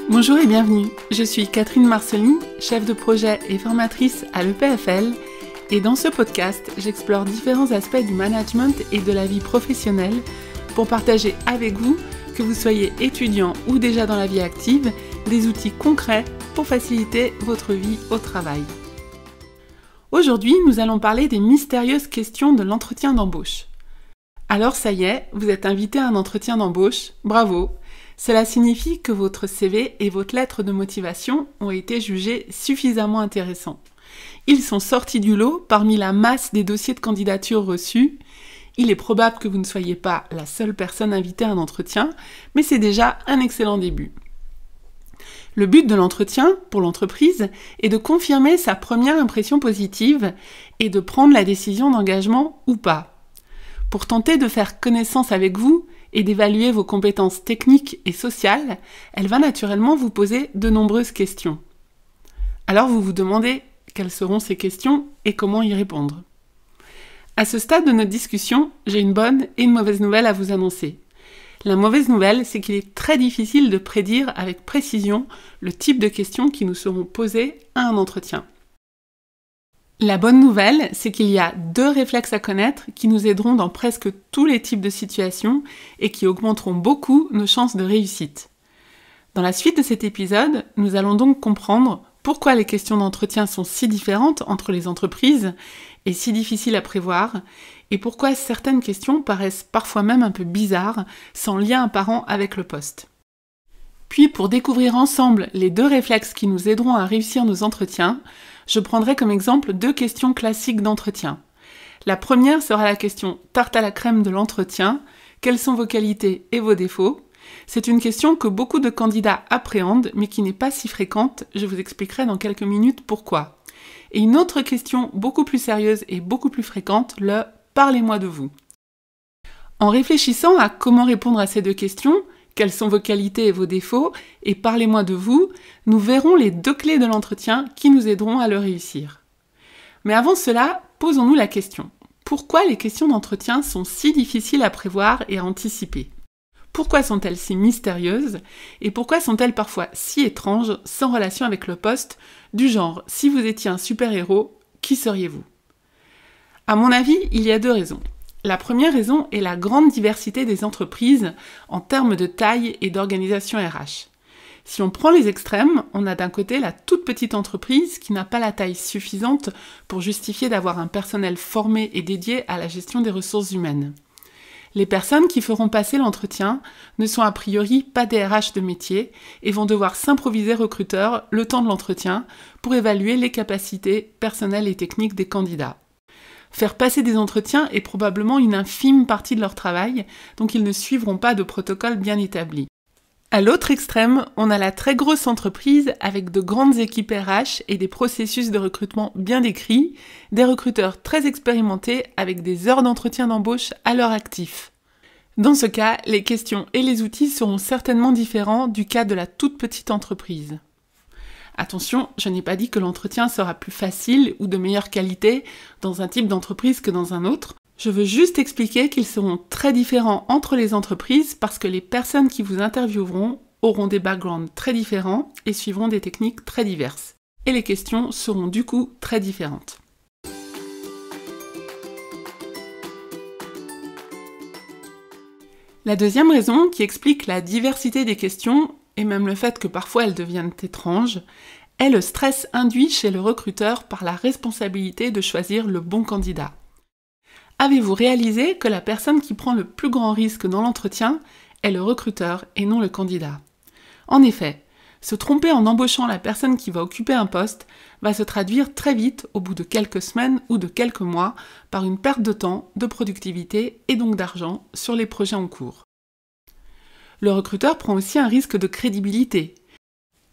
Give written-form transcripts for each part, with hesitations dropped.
Bonjour et bienvenue, je suis Catherine Marcelin, chef de projet et formatrice à l'EPFL, et dans ce podcast, j'explore différents aspects du management et de la vie professionnelle pour partager avec vous, que vous soyez étudiant ou déjà dans la vie active, des outils concrets pour faciliter votre vie au travail. Aujourd'hui, nous allons parler des mystérieuses questions de l'entretien d'embauche. Alors ça y est, vous êtes invité à un entretien d'embauche, bravo! Cela signifie que votre CV et votre lettre de motivation ont été jugés suffisamment intéressants. Ils sont sortis du lot parmi la masse des dossiers de candidature reçus. Il est probable que vous ne soyez pas la seule personne invitée à un entretien, mais c'est déjà un excellent début. Le but de l'entretien, pour l'entreprise, est de confirmer sa première impression positive et de prendre la décision d'engagement ou pas. Pour tenter de faire connaissance avec vous et d'évaluer vos compétences techniques et sociales, elle va naturellement vous poser de nombreuses questions. Alors vous vous demandez quelles seront ces questions et comment y répondre. À ce stade de notre discussion, j'ai une bonne et une mauvaise nouvelle à vous annoncer. La mauvaise nouvelle, c'est qu'il est très difficile de prédire avec précision le type de questions qui nous seront posées à un entretien. La bonne nouvelle, c'est qu'il y a 2 réflexes à connaître qui nous aideront dans presque tous les types de situations et qui augmenteront beaucoup nos chances de réussite. Dans la suite de cet épisode, nous allons donc comprendre pourquoi les questions d'entretien sont si différentes entre les entreprises et si difficiles à prévoir, et pourquoi certaines questions paraissent parfois même un peu bizarres, sans lien apparent avec le poste. Puis, pour découvrir ensemble les 2 réflexes qui nous aideront à réussir nos entretiens, je prendrai comme exemple 2 questions classiques d'entretien. La première sera la question tarte à la crème de l'entretien. Quelles sont vos qualités et vos défauts ? C'est une question que beaucoup de candidats appréhendent, mais qui n'est pas si fréquente. Je vous expliquerai dans quelques minutes pourquoi. Et une autre question beaucoup plus sérieuse et beaucoup plus fréquente, le « parlez-moi de vous ». En réfléchissant à comment répondre à ces 2 questions, quelles sont vos qualités et vos défauts, et parlez-moi de vous, nous verrons les 2 clés de l'entretien qui nous aideront à le réussir. Mais avant cela, posons-nous la question. Pourquoi les questions d'entretien sont si difficiles à prévoir et à anticiper ? Pourquoi sont-elles si mystérieuses ? Et pourquoi sont-elles parfois si étranges, sans relation avec le poste, du genre « si vous étiez un super-héros, qui seriez-vous » ? À mon avis, il y a 2 raisons. La première raison est la grande diversité des entreprises en termes de taille et d'organisation RH. Si on prend les extrêmes, on a d'un côté la toute petite entreprise qui n'a pas la taille suffisante pour justifier d'avoir un personnel formé et dédié à la gestion des ressources humaines. Les personnes qui feront passer l'entretien ne sont a priori pas des RH de métier et vont devoir s'improviser recruteurs le temps de l'entretien pour évaluer les capacités personnelles et techniques des candidats. Faire passer des entretiens est probablement une infime partie de leur travail, donc ils ne suivront pas de protocole bien établi. À l'autre extrême, on a la très grosse entreprise avec de grandes équipes RH et des processus de recrutement bien décrits, des recruteurs très expérimentés avec des heures d'entretien d'embauche à leur actif. Dans ce cas, les questions et les outils seront certainement différents du cas de la toute petite entreprise. Attention, je n'ai pas dit que l'entretien sera plus facile ou de meilleure qualité dans un type d'entreprise que dans un autre. Je veux juste expliquer qu'ils seront très différents entre les entreprises parce que les personnes qui vous intervieweront auront des backgrounds très différents et suivront des techniques très diverses. Et les questions seront du coup très différentes. La deuxième raison qui explique la diversité des questions, et même le fait que parfois elles deviennent étranges, est le stress induit chez le recruteur par la responsabilité de choisir le bon candidat. Avez-vous réalisé que la personne qui prend le plus grand risque dans l'entretien est le recruteur et non le candidat ? En effet, se tromper en embauchant la personne qui va occuper un poste va se traduire très vite, au bout de quelques semaines ou de quelques mois, par une perte de temps, de productivité et donc d'argent sur les projets en cours. Le recruteur prend aussi un risque de crédibilité.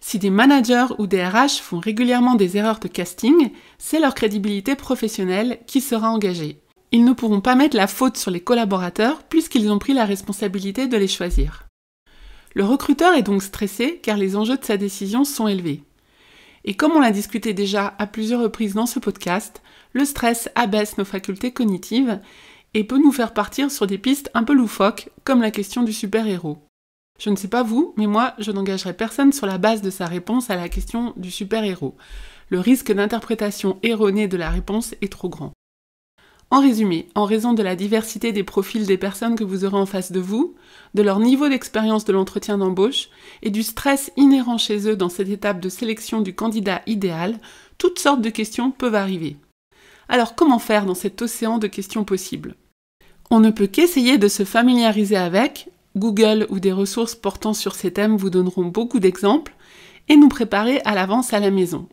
Si des managers ou des RH font régulièrement des erreurs de casting, c'est leur crédibilité professionnelle qui sera engagée. Ils ne pourront pas mettre la faute sur les collaborateurs puisqu'ils ont pris la responsabilité de les choisir. Le recruteur est donc stressé car les enjeux de sa décision sont élevés. Et comme on l'a discuté déjà à plusieurs reprises dans ce podcast, le stress abaisse nos facultés cognitives et peut nous faire partir sur des pistes un peu loufoques comme la question du super-héros. Je ne sais pas vous, mais moi, je n'engagerai personne sur la base de sa réponse à la question du super-héros. Le risque d'interprétation erronée de la réponse est trop grand. En résumé, en raison de la diversité des profils des personnes que vous aurez en face de vous, de leur niveau d'expérience de l'entretien d'embauche et du stress inhérent chez eux dans cette étape de sélection du candidat idéal, toutes sortes de questions peuvent arriver. Alors comment faire dans cet océan de questions possibles ? On ne peut qu'essayer de se familiariser avec, Google ou des ressources portant sur ces thèmes vous donneront beaucoup d'exemples, et nous préparer à l'avance à la maison.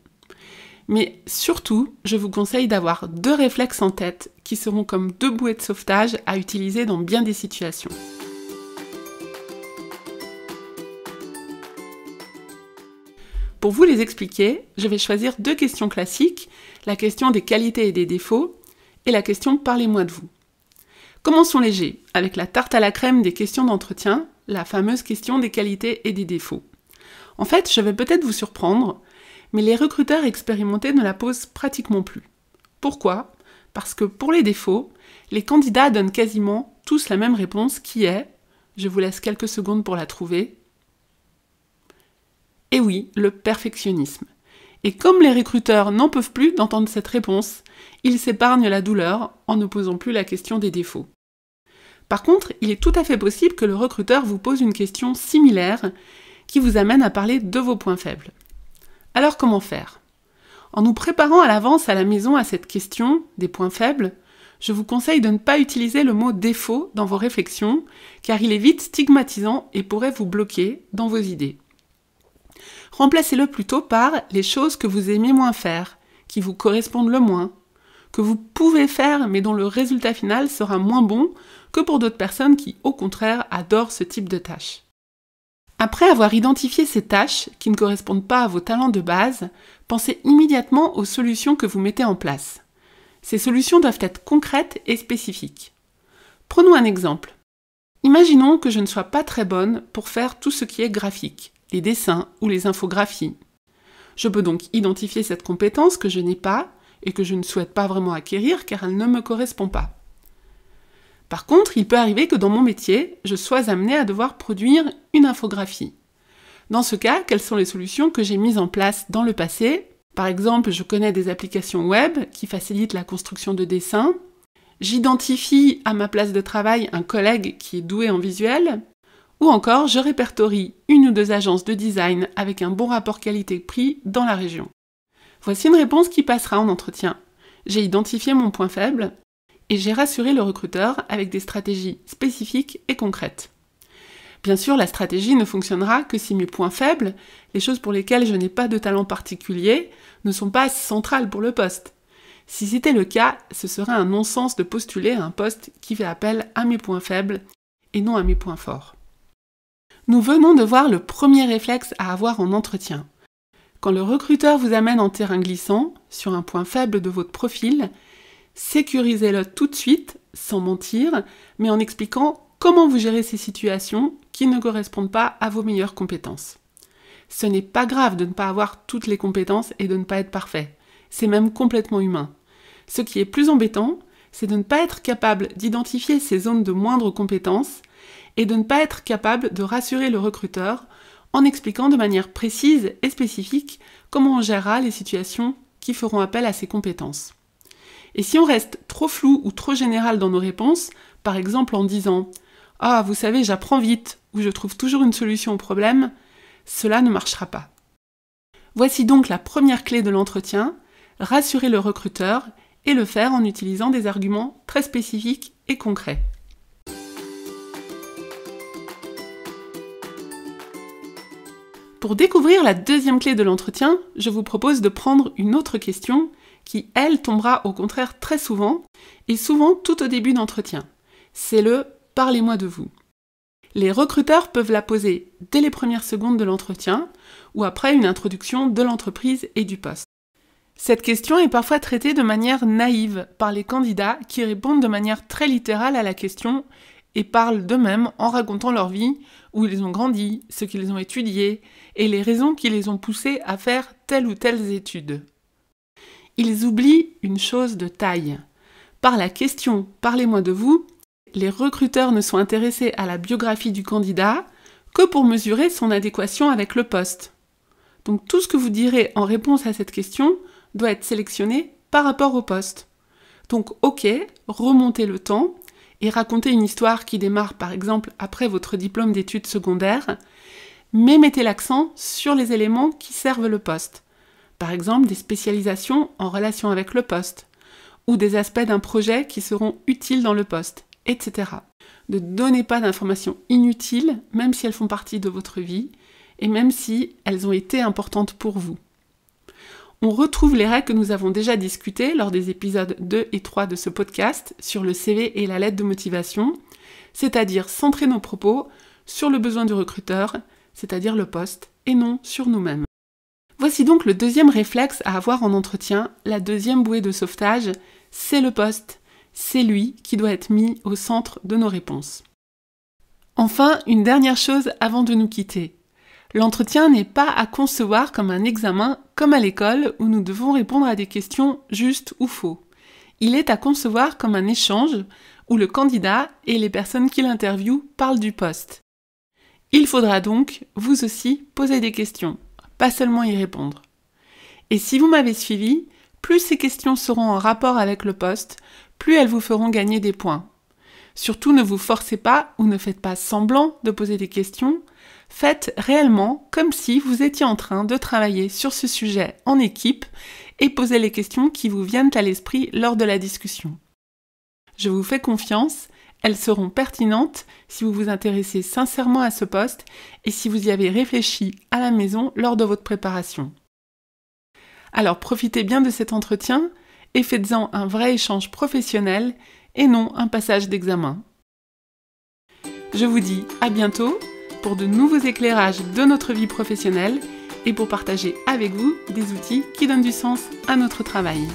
Mais surtout, je vous conseille d'avoir 2 réflexes en tête qui seront comme 2 bouées de sauvetage à utiliser dans bien des situations. Pour vous les expliquer, je vais choisir 2 questions classiques, la question des qualités et des défauts et la question « Parlez-moi de vous ». Commençons léger, avec la tarte à la crème des questions d'entretien, la fameuse question des qualités et des défauts. En fait, je vais peut-être vous surprendre, mais les recruteurs expérimentés ne la posent pratiquement plus. Pourquoi ? Parce que pour les défauts, les candidats donnent quasiment tous la même réponse qui est, je vous laisse quelques secondes pour la trouver, et oui, le perfectionnisme. Et comme les recruteurs n'en peuvent plus d'entendre cette réponse, ils s'épargnent la douleur en ne posant plus la question des défauts. Par contre, il est tout à fait possible que le recruteur vous pose une question similaire qui vous amène à parler de vos points faibles. Alors comment faire ? En nous préparant à l'avance à la maison à cette question des points faibles, je vous conseille de ne pas utiliser le mot défaut dans vos réflexions, car il est vite stigmatisant et pourrait vous bloquer dans vos idées. Remplacez-le plutôt par les choses que vous aimez moins faire, qui vous correspondent le moins, que vous pouvez faire mais dont le résultat final sera moins bon que pour d'autres personnes qui, au contraire, adorent ce type de tâches. Après avoir identifié ces tâches qui ne correspondent pas à vos talents de base, pensez immédiatement aux solutions que vous mettez en place. Ces solutions doivent être concrètes et spécifiques. Prenons un exemple. Imaginons que je ne sois pas très bonne pour faire tout ce qui est graphique, les dessins ou les infographies. Je peux donc identifier cette compétence que je n'ai pas et que je ne souhaite pas vraiment acquérir car elle ne me correspond pas. Par contre, il peut arriver que dans mon métier, je sois amenée à devoir produire une infographie. Dans ce cas, quelles sont les solutions que j'ai mises en place dans le passé ? Par exemple, je connais des applications web qui facilitent la construction de dessins. J'identifie à ma place de travail un collègue qui est doué en visuel. Ou encore, je répertorie 1 ou 2 agences de design avec un bon rapport qualité-prix dans la région. Voici une réponse qui passera en entretien. J'ai identifié mon point faible et j'ai rassuré le recruteur avec des stratégies spécifiques et concrètes. Bien sûr, la stratégie ne fonctionnera que si mes points faibles, les choses pour lesquelles je n'ai pas de talent particulier, ne sont pas centrales pour le poste. Si c'était le cas, ce serait un non-sens de postuler à un poste qui fait appel à mes points faibles et non à mes points forts. Nous venons de voir le premier réflexe à avoir en entretien. Quand le recruteur vous amène en terrain glissant, sur un point faible de votre profil, sécurisez-le tout de suite, sans mentir, mais en expliquant comment vous gérez ces situations qui ne correspondent pas à vos meilleures compétences. Ce n'est pas grave de ne pas avoir toutes les compétences et de ne pas être parfait. C'est même complètement humain. Ce qui est plus embêtant, c'est de ne pas être capable d'identifier ces zones de moindre compétence et de ne pas être capable de rassurer le recruteur en expliquant de manière précise et spécifique comment on gérera les situations qui feront appel à ces compétences. Et si on reste trop flou ou trop général dans nos réponses, par exemple en disant « Ah, vous savez, j'apprends vite » ou « Je trouve toujours une solution au problème », cela ne marchera pas. Voici donc la première clé de l'entretien, rassurer le recruteur et le faire en utilisant des arguments très spécifiques et concrets. Pour découvrir la deuxième clé de l'entretien, je vous propose de prendre une autre question qui, elle, tombera au contraire très souvent, et souvent tout au début d'entretien. C'est le « Parlez-moi de vous ». Les recruteurs peuvent la poser dès les premières secondes de l'entretien ou après une introduction de l'entreprise et du poste. Cette question est parfois traitée de manière naïve par les candidats qui répondent de manière très littérale à la question et parlent d'eux-mêmes en racontant leur vie, où ils ont grandi, ce qu'ils ont étudié et les raisons qui les ont poussés à faire telle ou telle étude. Ils oublient une chose de taille. Par la question « Parlez-moi de vous », les recruteurs ne sont intéressés à la biographie du candidat que pour mesurer son adéquation avec le poste. Donc tout ce que vous direz en réponse à cette question doit être sélectionné par rapport au poste. Donc ok, remontez le temps et racontez une histoire qui démarre par exemple après votre diplôme d'études secondaires, mais mettez l'accent sur les éléments qui servent le poste. Par exemple des spécialisations en relation avec le poste, ou des aspects d'un projet qui seront utiles dans le poste, etc. Ne donnez pas d'informations inutiles, même si elles font partie de votre vie, et même si elles ont été importantes pour vous. On retrouve les règles que nous avons déjà discutées lors des épisodes 2 et 3 de ce podcast sur le CV et la lettre de motivation, c'est-à-dire centrer nos propos sur le besoin du recruteur, c'est-à-dire le poste, et non sur nous-mêmes. Voici donc le deuxième réflexe à avoir en entretien, la deuxième bouée de sauvetage, c'est le poste. C'est lui qui doit être mis au centre de nos réponses. Enfin, une dernière chose avant de nous quitter. L'entretien n'est pas à concevoir comme un examen, comme à l'école, où nous devons répondre à des questions justes ou faux. Il est à concevoir comme un échange où le candidat et les personnes qui l'interviewent parlent du poste. Il faudra donc, vous aussi, poser des questions, pas seulement y répondre. Et si vous m'avez suivi, plus ces questions seront en rapport avec le poste, plus elles vous feront gagner des points. Surtout ne vous forcez pas ou ne faites pas semblant de poser des questions, faites réellement comme si vous étiez en train de travailler sur ce sujet en équipe et posez les questions qui vous viennent à l'esprit lors de la discussion. Je vous fais confiance, elles seront pertinentes si vous vous intéressez sincèrement à ce poste et si vous y avez réfléchi à la maison lors de votre préparation. Alors profitez bien de cet entretien et faites-en un vrai échange professionnel et non un passage d'examen. Je vous dis à bientôt pour de nouveaux éclairages de notre vie professionnelle et pour partager avec vous des outils qui donnent du sens à notre travail.